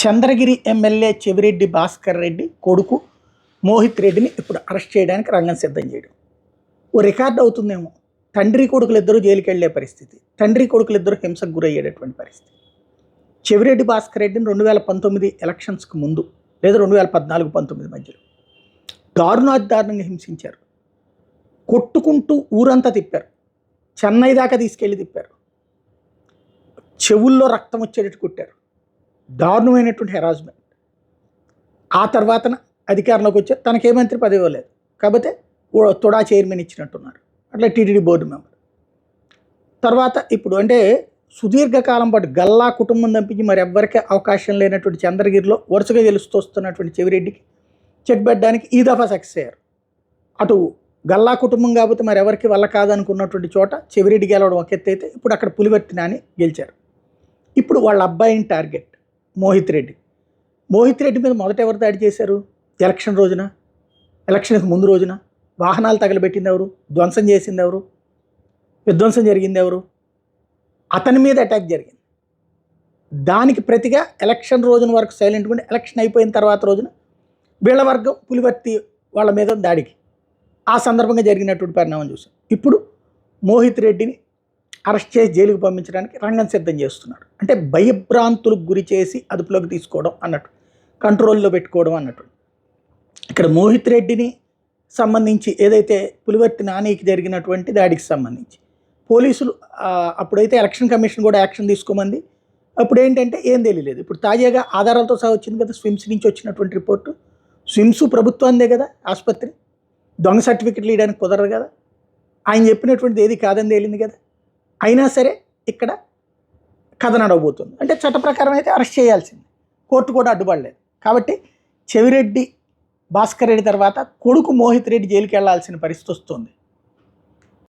Chandragiri MLA Chevireddy Bhaskar Reddy కొడుకు మోహిత్ రెడ్డిని ఇప్పుడు అరెస్ట్ చేయడానికి రంగం సిద్ధం చేయడం ఓ రికార్డు అవుతుందేమో. తండ్రి కొడుకులు ఇద్దరు జైలుకి వెళ్లే పరిస్థితి, తండ్రి కొడుకులు ఇద్దరు హింసకు గురయ్యేటటువంటి పరిస్థితి. చెవిరెడ్డి భాస్కర్ రెడ్డిని 2019 ఎలక్షన్స్కి ముందు లేదా 2014-19 మధ్యలో దారుణాదారుణంగా హింసించారు. కొట్టుకుంటూ ఊరంతా తిప్పారు, చెన్నై దాకా తీసుకెళ్ళి తిప్పారు, చెవుల్లో రక్తం వచ్చేటట్టు కొట్టారు. దారుణమైనటువంటి హెరాస్మెంట్. ఆ తర్వాత అధికారంలోకి వచ్చారు, తనకే మంత్రి పదవి ఇవ్వలేదు కాకపోతే తొడా చైర్మన్ ఇచ్చినట్టున్నారు, అట్లా టీటీడీ బోర్డు మెంబర్. తర్వాత ఇప్పుడు అంటే సుదీర్ఘకాలం పాటు గల్లా కుటుంబం తప్పించి మరి ఎవ్వరికీ అవకాశం లేనటువంటి చంద్రగిరిలో వరుసగా గెలుస్తూ వస్తున్నటువంటి చెవిరెడ్డికి చెక్ పెట్టడానికి ఈ దఫా సక్సెస్ అయ్యారు. అటు గల్లా కుటుంబం కాకపోతే మరి ఎవరికి వల్ల కాదనుకున్నటువంటి చోట చెవిరెడ్డి గెలవడం ఒక ఎత్తు అయితే, ఇప్పుడు అక్కడ పులివర్తి నాని గెలిచారు. ఇప్పుడు వాళ్ళ అబ్బాయిని టార్గెట్ మోహిత్ రెడ్డి. మోహిత్ రెడ్డి మీద మొదట ఎవరు దాడి చేశారు? ఎలక్షన్ రోజున, ఎలక్షన్కి ముందు రోజున. వాహనాలు తగలబెట్టింది ఎవరు? ధ్వంసం చేసింది ఎవరు? విధ్వంసం జరిగింది ఎవరు? అతని మీద అటాక్ జరిగింది. దానికి ప్రతిగా ఎలక్షన్ రోజున వరకు సైలెంట్గా ఉండి ఎలక్షన్ అయిపోయిన తర్వాత రోజున వీళ్ళ వర్గం పులివర్తి వాళ్ళ మీద దాడికి, ఆ సందర్భంగా జరిగినటువంటి పరిణామం చూసాం. ఇప్పుడు మోహిత్ రెడ్డిని అరెస్ట్ చేసి జైలుకు పంపించడానికి రంగం సిద్ధం చేస్తున్నాడు. అంటే భయభ్రాంతులకు గురి చేసి అదుపులోకి తీసుకోవడం అన్నట్టు, కంట్రోల్లో పెట్టుకోవడం అన్నట్టు. ఇక్కడ మోహిత్ రెడ్డిని సంబంధించి ఏదైతే పులివర్తి నానికి జరిగినటువంటి దాడికి సంబంధించి పోలీసులు అప్పుడైతే ఎలక్షన్ కమిషన్ కూడా యాక్షన్ తీసుకోమంది. అప్పుడు ఏంటంటే ఏం తెలియలేదు. ఇప్పుడు తాజాగా ఆధారాలతో సహా వచ్చింది కదా స్విమ్స్ నుంచి వచ్చినటువంటి రిపోర్టు. స్విమ్స్ ప్రభుత్వందే కదా ఆసుపత్రి, దొంగ సర్టిఫికెట్లు ఇవ్వడానికి కుదరదు కదా, ఆయన చెప్పినటువంటిది ఏది కాదని తేలింది కదా. అయినా సరే ఇక్కడ కథ నడవబోతుంది. అంటే చట్ట ప్రకారం అయితే అరెస్ట్ చేయాల్సింది, కోర్టు కూడా అడ్డుపడలేదు. కాబట్టి చెవిరెడ్డి భాస్కర్ రెడ్డి తర్వాత కొడుకు మోహిత్ రెడ్డి జైలుకి వెళ్లాల్సిన పరిస్థితి వస్తుంది.